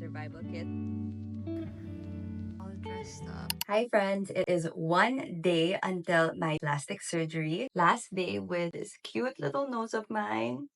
survival kit. All dressed up. Hi friends, it is one day until my plastic surgery. Last day with this cute little nose of mine.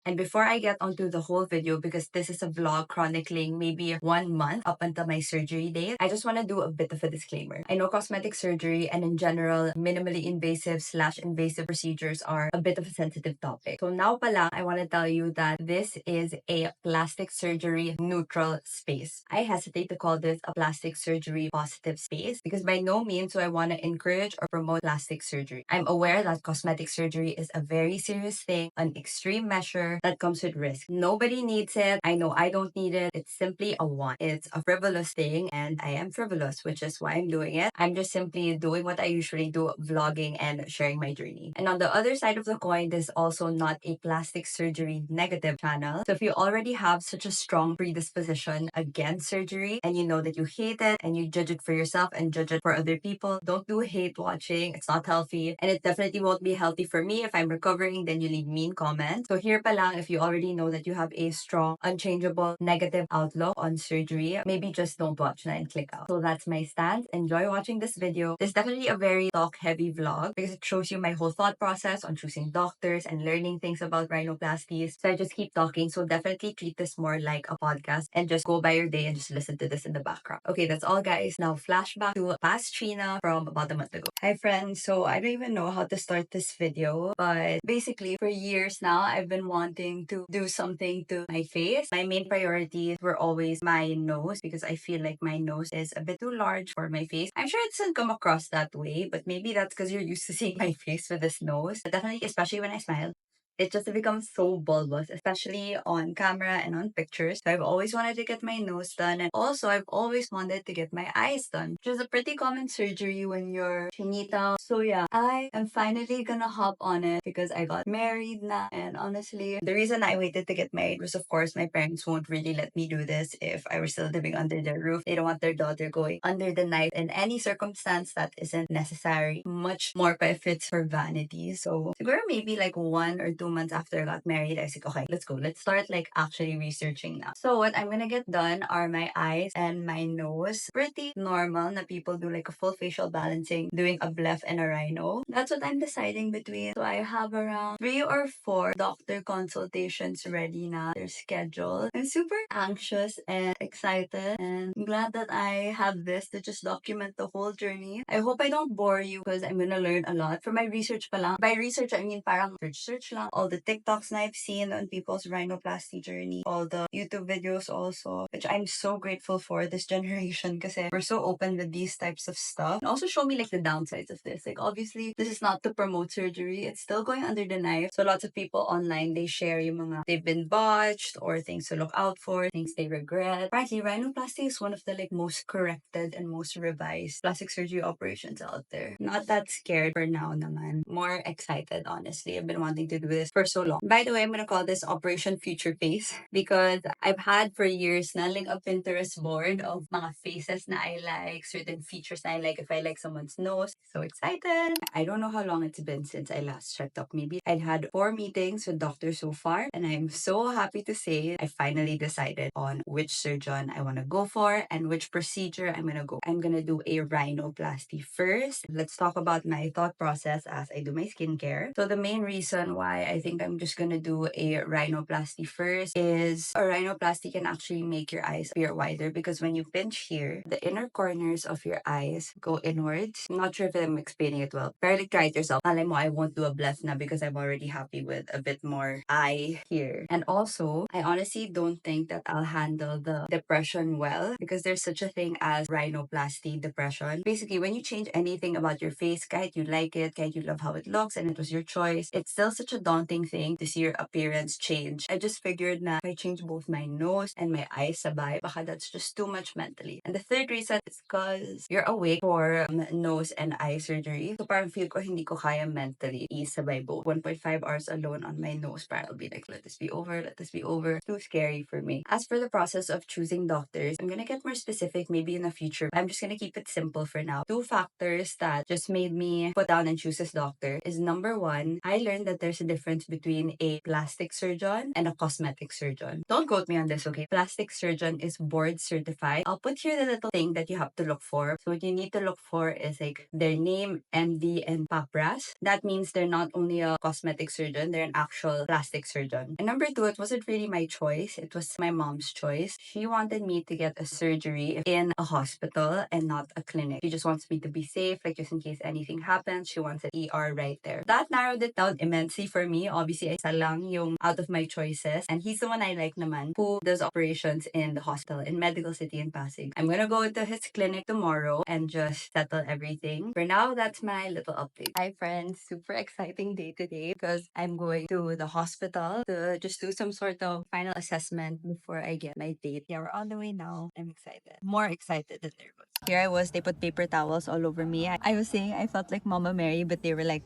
And before I get onto the whole video, because this is a vlog chronicling maybe 1 month up until my surgery date, I just want to do a bit of a disclaimer. I know cosmetic surgery and in general, minimally invasive / invasive procedures are a bit of a sensitive topic. So now pala, I want to tell you that this is a plastic surgery neutral space. I hesitate to call this a plastic surgery positive space because by no means do I want to encourage or promote plastic surgery. I'm aware that cosmetic surgery is a very serious thing, an extreme measure that comes with risk. Nobody needs it. I know I don't need it. It's simply a want. It's a frivolous thing, and I am frivolous, which is why I'm doing it. I'm just simply doing what I usually do, vlogging and sharing my journey. And on the other side of the coin, this is also not a plastic surgery negative channel. So if you already have such a strong predisposition against surgery and you know that you hate it and you judge it for yourself and judge it for other people, don't do hate watching. It's not healthy, and it definitely won't be healthy for me. If I'm recovering, then you leave mean comments. So here pala, if you already know that you have a strong, unchangeable, negative outlook on surgery, maybe just don't watch and click out. So that's my stance. Enjoy watching this video. This is definitely a very talk-heavy vlog because it shows you my whole thought process on choosing doctors and learning things about rhinoplasties. So I just keep talking. So definitely treat this more like a podcast and just go by your day and just listen to this in the background. Okay, that's all, guys. Now flashback to past China from about a month ago. Hi, friends. So I don't even know how to start this video, but basically for years now, I've been wanting to do something to my face. My main priorities were always my nose because I feel like my nose is a bit too large for my face. I'm sure it doesn't come across that way, but maybe that's because you're used to seeing my face with this nose. But definitely, especially when I smile, it just becomes so bulbous, especially on camera and on pictures. So I've always wanted to get my nose done. And also, I've always wanted to get my eyes done, which is a pretty common surgery when you're chinita. So yeah, I am finally gonna hop on it because I got married na. And honestly, the reason I waited to get married was, of course, my parents won't really let me do this if I were still living under their roof. They don't want their daughter going under the knife in any circumstance that isn't necessary. Much more if it's for vanity. So, siguro maybe like 1 or 2 months after I got married, I was like, okay, let's go. Let's start like actually researching now. So what I'm gonna get done are my eyes and my nose. Pretty normal na people do like a full facial balancing, doing a bleph and a rhino. That's what I'm deciding between. So I have around 3 or 4 doctor consultations ready na. They're scheduled. I'm super anxious and excited, and I'm glad that I have this to just document the whole journey. I hope I don't bore you because I'm gonna learn a lot from my research pa lang. By research, I mean parang search lang. All the TikToks na I've seen on people's rhinoplasty journey, all the YouTube videos also, which I'm so grateful for this generation kasi we're so open with these types of stuff. And also show me like the downsides of this. Like obviously, this is not to promote surgery. It's still going under the knife. So lots of people online, they share yung mga they've been botched or things to look out for, things they regret. Frankly, rhinoplasty is one of the like most corrected and most revised plastic surgery operations out there. Not that scared for now naman. More excited, honestly. I've been wanting to do this for so long. By the way, I'm gonna call this Operation Future Face because I've had for years na like a Pinterest board of mga faces na I like, certain features na I like if I like someone's nose. So excited! I don't know how long it's been since I last checked up. Maybe I'd had 4 meetings with doctors so far, and I'm so happy to say I finally decided on which surgeon I want to go for and which procedure I'm gonna go. I'm gonna do a rhinoplasty first. Let's talk about my thought process as I do my skincare. So the main reason why I think I'm just gonna do a rhinoplasty first is a rhinoplasty can actually make your eyes appear wider because when you pinch here, the inner corners of your eyes go inwards. I'm not sure if I'm explaining it well. Pero like, try it yourself. Alam mo, I won't do a bleph na because I'm already happy with a bit more eye here. And also, I honestly don't think that I'll handle the depression well because there's such a thing as rhinoplasty depression. Basically, when you change anything about your face, kahit you like it, kahit you love how it looks and it was your choice, it's still such a daunting thing to see your appearance change. I just figured na if I change both my nose and my eyes sabay, baka that's just too much mentally. And the third reason is because you're awake for nose and eye surgery. So parang feel ko hindi ko kaya mentally isabay both. 1.5 hours alone on my nose, parang I'll be like, let this be over, let this be over. Too scary for me. As for the process of choosing doctors, I'm gonna get more specific maybe in the future. I'm just gonna keep it simple for now. 2 factors that just made me put down and choose this doctor is number 1, I learned that there's a difference difference between a plastic surgeon and a cosmetic surgeon. Don't quote me on this, okay? Plastic surgeon is board certified. I'll put here the little thing that you have to look for. So what you need to look for is like their name, MD, and papras. That means they're not only a cosmetic surgeon, they're an actual plastic surgeon. And number two, it wasn't really my choice. It was my mom's choice. She wanted me to get a surgery in a hospital and not a clinic. She just wants me to be safe, like just in case anything happens. She wants an ER right there. That narrowed it down immensely for me. Obviously, isa lang yung out of my choices. And he's the one I like naman who does operations in the hospital in Medical City in Pasig. I'm gonna go to his clinic tomorrow and just settle everything. For now, that's my little update. Hi friends, super exciting day today because I'm going to the hospital to just do some sort of final assessment before I get my date. Yeah, we're on the way now. I'm excited. More excited than nervous. Here I was, they put paper towels all over me. I was saying I felt like Mama Mary, but they were like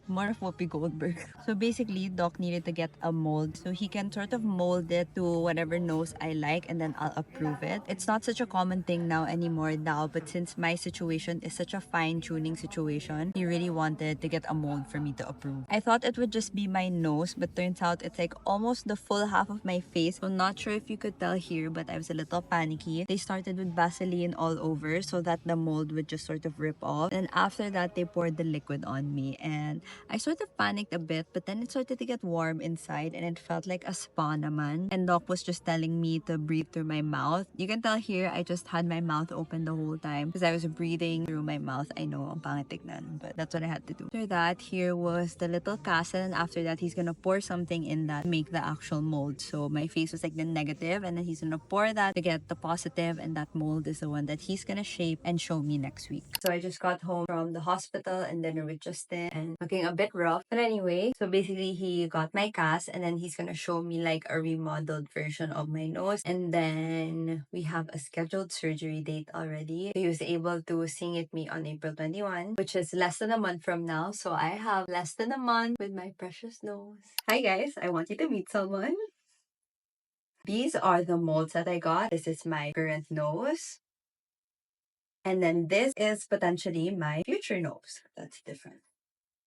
more of Whoopi Goldberg. So basically, Doc needed to get a mold so he can sort of mold it to whatever nose I like and then I'll approve it. It's not such a common thing now anymore but since my situation is such a fine-tuning situation, he really wanted to get a mold for me to approve. I thought it would just be my nose, but turns out it's like almost the full half of my face. I'm not sure if you could tell here, but I was a little panicky. They started with Vaseline all over so that the mold would just sort of rip off. And after that, they poured the liquid on me and I sort of panicked a bit, but then it started to get warm inside and it felt like a spa naman. And Doc was just telling me to breathe through my mouth. You can tell here, I just had my mouth open the whole time because I was breathing through my mouth. I know, ang pangit tignan, but that's what I had to do. After that, here was the little cast, and after that, he's gonna pour something in that to make the actual mold. So my face was like the negative, and then he's gonna pour that to get the positive, and that mold is the one that he's gonna shape and show me next week. So I just got home from the hospital and dinner with Justin and looking a bit rough. But anyway, so basically he got my cast and then he's gonna show me like a remodeled version of my nose. And then we have a scheduled surgery date already. So he was able to sing it me on April 21, which is less than a month from now. So I have less than a month with my precious nose. Hi guys, I want you to meet someone. These are the molds that I got. This is my current nose. And then this is potentially my future nose. That's different.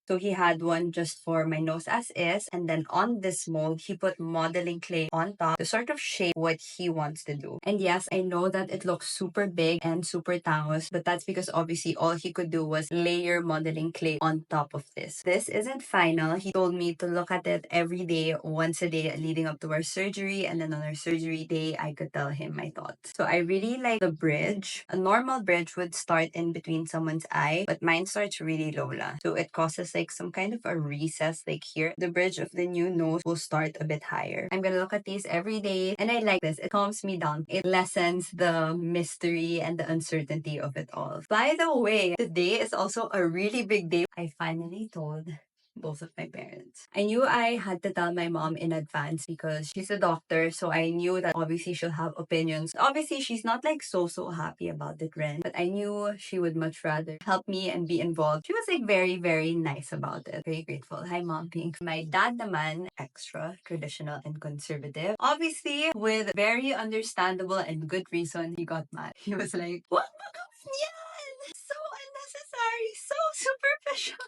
So he had one just for my nose as is, and then on this mold, he put modeling clay on top to sort of shape what he wants to do. And yes, I know that it looks super big and super tangos, but that's because obviously all he could do was layer modeling clay on top of this. This isn't final. He told me to look at it every day, once a day leading up to our surgery, and then on our surgery day, I could tell him my thoughts. So I really like the bridge. A normal bridge would start in between someone's eye, but mine starts really low lang. So it causes like some kind of a recess like here. The bridge of the new nose will start a bit higher. I'm gonna look at these every day and I like this. It calms me down. It lessens the mystery and the uncertainty of it all. By the way, today is also a really big day. I finally told both of my parents. I knew I had to tell my mom in advance because she's a doctor, so I knew that obviously she'll have opinions. Obviously, she's not like so happy about the trend, but I knew she would much rather help me and be involved. She was like very nice about it. Very grateful. Hi mom, thanks. My dad naman, extra traditional and conservative. Obviously, with very understandable and good reason, he got mad. He was like, "What ba gawin yan? So unnecessary, so superficial."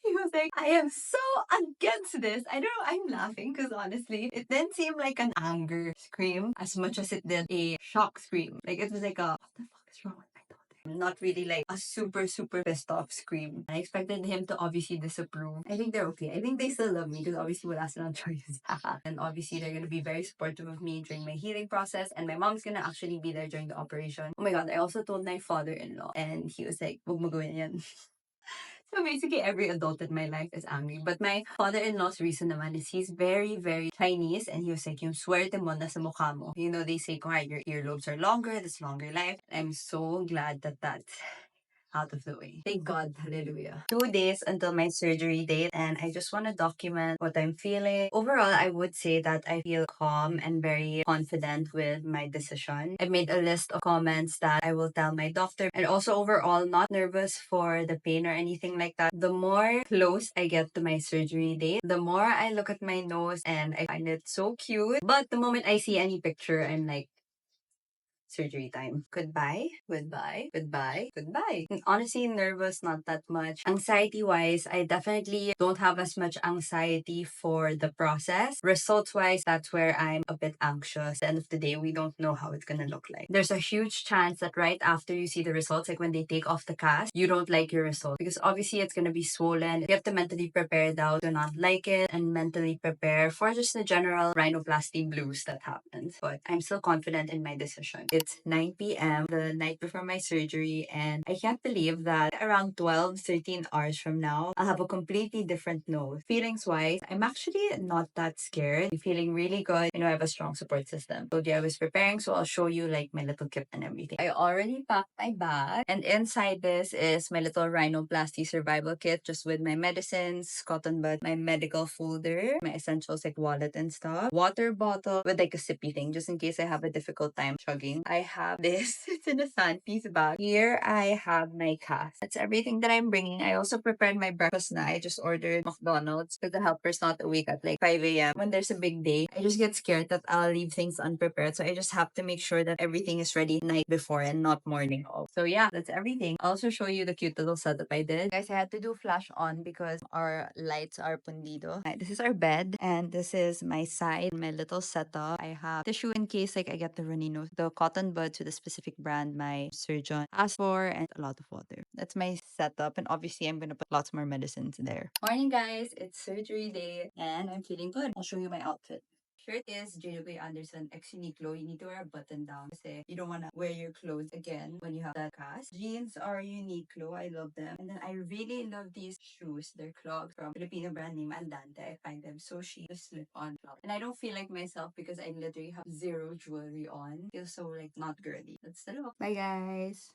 He was like, I am so against this. I don't know, I'm laughing because honestly, it didn't seem like an anger scream as much as it did a shock scream. Like it was like a, what the fuck is wrong with my daughter? Not really like a super pissed off scream. I expected him to obviously disapprove. I think they're okay. I think they still love me because obviously wala silang choice. And obviously they're gonna be very supportive of me during my healing process and my mom's gonna actually be there during the operation. Oh my god, I also told my father-in-law and he was like, "Wag mo gawin yan." So basically, every adult in my life is angry. But my father-in-law's reason naman is he's very Chinese. And he was like, yung swerte mo nasa mukha mo. You know, they say, kung your earlobes are longer, that's longer life. I'm so glad that that's out of the way. Thank God. Hallelujah. 2 days until my surgery date and I just want to document what I'm feeling. Overall, I would say that I feel calm and very confident with my decision. I made a list of comments that I will tell my doctor and also overall not nervous for the pain or anything like that. The more close I get to my surgery date, the more I look at my nose and I find it so cute. But the moment I see any picture, I'm like, surgery time. Goodbye, goodbye, goodbye, goodbye. And honestly, nervous, not that much. Anxiety wise, I definitely don't have as much anxiety for the process. Results wise, that's where I'm a bit anxious. At the end of the day, we don't know how it's gonna look like. There's a huge chance that right after you see the results, like when they take off the cast, you don't like your result because obviously it's gonna be swollen. You have to mentally prepare now to not like it and mentally prepare for just the general rhinoplasty blues that happens. But I'm still confident in my decision. It's 9 p.m. the night before my surgery, and I can't believe that around 12, 13 hours from now, I'll have a completely different nose. Feelings wise, I'm actually not that scared. I'm feeling really good. I have a strong support system. Told you I was preparing, so I'll show you like my little kit and everything. I already packed my bag, and inside this is my little rhinoplasty survival kit, just with my medicines, cotton bud, my medical folder, my essentials like wallet and stuff, water bottle with like a sippy thing, just in case I have a difficult time chugging. I have this. It's in a sun piece bag. Here I have my cast. That's everything that I'm bringing. I also prepared my breakfast na. I just ordered McDonald's because the helper's not awake at like 5 a.m. When there's a big day, I just get scared that I'll leave things unprepared. So I just have to make sure that everything is ready night before and not morning of. So yeah, that's everything. I'll also show you the cute little setup I did. Guys, I had to do flash on because our lights are pundido. This is our bed and this is my side, my little setup. I have tissue in case like I get the runny nose, the cotton buds with a specific brand my surgeon asked for, and a lot of water. That's my setup, and obviously I'm gonna put lots more medicines there. Morning guys, it's surgery day and I'm feeling good. I'll show you my outfit. Shirt is JW Anderson X Uniqlo. You need to wear a button down kasi you don't want to wear your clothes again when you have that cast. Jeans are Uniqlo. I love them. And then I really love these shoes. They're clogs from Filipino brand name Andante. I find them so chic to slip on. And I don't feel like myself because I literally have zero jewelry on. Feel so like not girly. That's the look. Bye guys.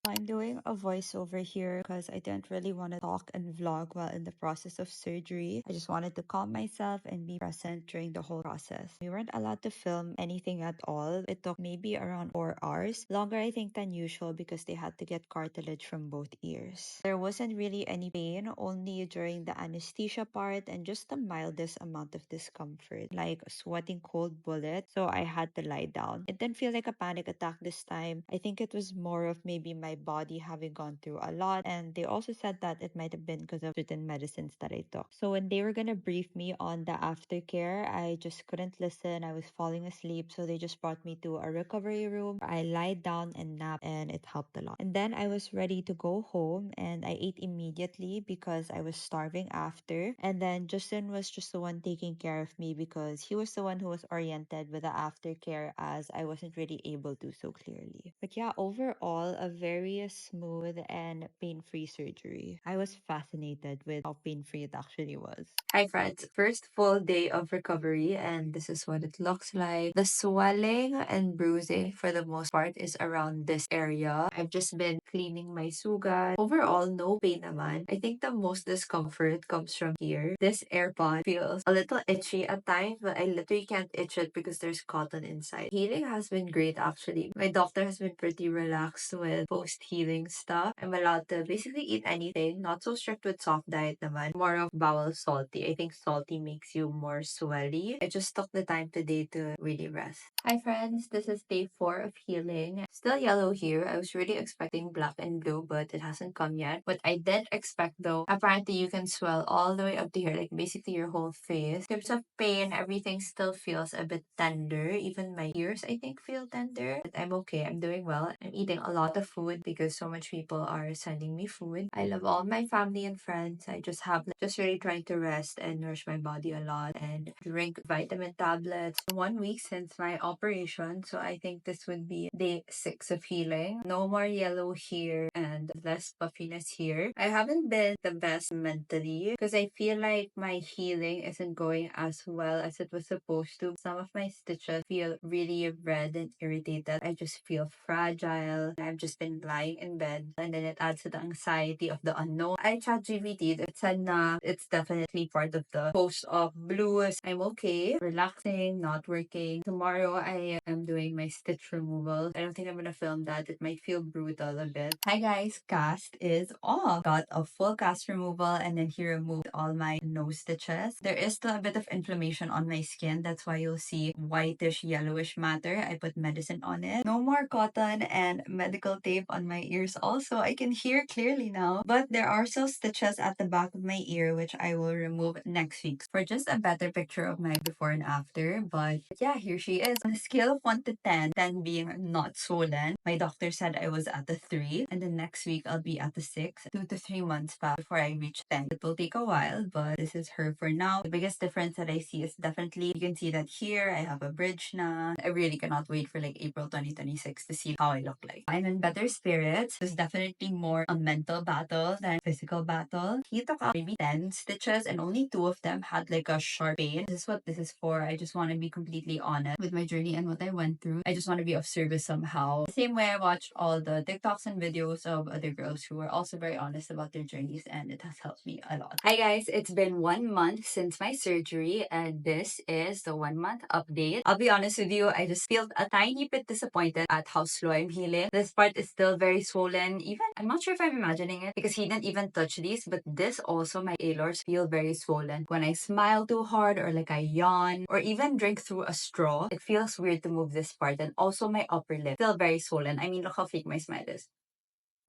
I'm doing a voiceover here because I didn't really want to talk and vlog while in the process of surgery. I just wanted to calm myself and be present during the whole process. We weren't allowed to film anything at all. It took maybe around 4 hours. Longer, I think, than usual because they had to get cartilage from both ears. There wasn't really any pain, only during the anesthesia part and just the mildest amount of discomfort, like sweating cold bullets. So I had to lie down. It didn't feel like a panic attack this time. I think it was more of maybe my body having gone through a lot, and they also said that it might have been because of certain medicines that I took. So when they were gonna brief me on the aftercare, I just couldn't listen. I was falling asleep, so they just brought me to a recovery room. I lied down and napped, and it helped a lot. And then I was ready to go home, and I ate immediately because I was starving after. And then Justin was just the one taking care of me because he was the one who was oriented with the aftercare, as I wasn't really able to so clearly. But yeah, overall, a very smooth and pain-free surgery. I was fascinated with how pain-free it actually was. Hi friends, first full day of recovery and this is what it looks like. The swelling and bruising for the most part is around this area. I've just been cleaning my sugat. Overall, no pain naman. I think the most discomfort comes from here. This AirPod feels a little itchy at times, but I literally can't itch it because there's cotton inside. Healing has been great actually. My doctor has been pretty relaxed with post-healing stuff. I'm allowed to basically eat anything. Not so strict with soft diet naman. More of bowel salty. I think salty makes you more swelly. I just took the time today to really rest. Hi friends, this is day 4 of healing. Still yellow here. I was really expecting black and blue, but it hasn't come yet. What I did expect though, apparently you can swell all the way up to here, like basically your whole face. In terms of pain, everything still feels a bit tender. Even my ears, I think, feel tender. But I'm okay. I'm doing well. I'm eating a lot of food because so much people are sending me food. I love all my family and friends. I just have just really trying to rest and nourish my body a lot and drink vitamin tablets. 1 week since my operation, so I think this would be day 6 of healing. No more yellow here and less puffiness here. I haven't been the best mentally because I feel like my healing isn't going as well as it was supposed to. Some of my stitches feel really red and irritated. I just feel fragile. I've just been lying in bed, and then it adds to the anxiety of the unknown. I chat GPT. It said na it's definitely part of the post-op blues. I'm okay, relaxing, not working. Tomorrow I am doing my stitch removal. I don't think I'm gonna film that. It might feel brutal a bit. Hi guys, cast is off. Got a full cast removal, and then he removed all my nose stitches. There is still a bit of inflammation on my skin. That's why you'll see whitish, yellowish matter. I put medicine on it. No more cotton and medical tape on my ears also. I can hear clearly now. But there are still stitches at the back of my ear, which I will remove next week for just a better picture of my before and after. But yeah, here she is. On a scale of 1 to 10, 10 being not swollen, my doctor said I was at the 3. And then next week, I'll be at the 6. 2 to 3 months pa before I reach 10. It will take a while, but this is her for now. The biggest difference that I see is definitely, you can see that here, I have a bridge na. I really cannot wait for like April 2026 to see how I look like. I'm in better spirits. It's definitely more a mental battle than a physical battle. He took out maybe 10 stitches and only 2 of them had like a sharp pain. This is what this is for. I just want to be completely honest with my journey and what I went through. I just want to be of service somehow. The same way I watched all the TikToks and videos of other girls who were also very honest about their journeys, and it has helped me a lot. Hi guys, it's been 1 month since my surgery, and this is the 1 month update. I'll be honest with you, I just feel a tiny bit disappointed at how slow I'm healing. This part is still very swollen. Even, I'm not sure if I'm imagining it because he didn't even touch these, but this also, my alors feel very swollen. When I smile too hard or like I yawn or even drink through a straw, it feels weird to move this part. And also my upper lip, still very swollen. I mean, look how fake my smile is.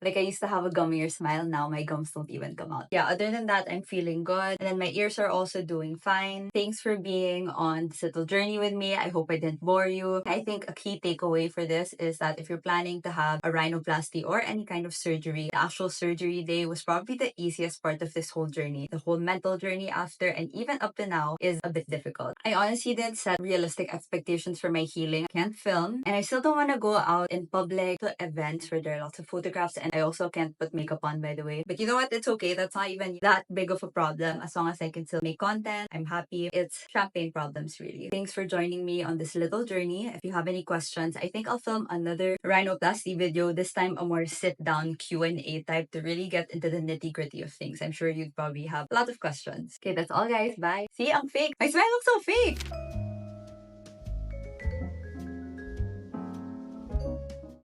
Like I used to have a gummier smile. Now my gums don't even come out. Yeah, other than that, I'm feeling good. And then my ears are also doing fine. Thanks for being on this little journey with me. I hope I didn't bore you. I think a key takeaway for this is that if you're planning to have a rhinoplasty or any kind of surgery, the actual surgery day was probably the easiest part of this whole journey. The whole mental journey after and even up to now is a bit difficult. I honestly didn't set realistic expectations for my healing. I can't film, and I still don't want to go out in public to events where there are lots of photographs, and I also can't put makeup on, by the way. But you know what? It's okay. That's not even that big of a problem. As long as I can still make content, I'm happy. It's champagne problems, really. Thanks for joining me on this little journey. If you have any questions, I think I'll film another rhinoplasty video. This time, a more sit-down Q&A type to really get into the nitty-gritty of things. I'm sure you'd probably have a lot of questions. Okay, that's all, guys. Bye. See, I'm fake. My smile looks so fake.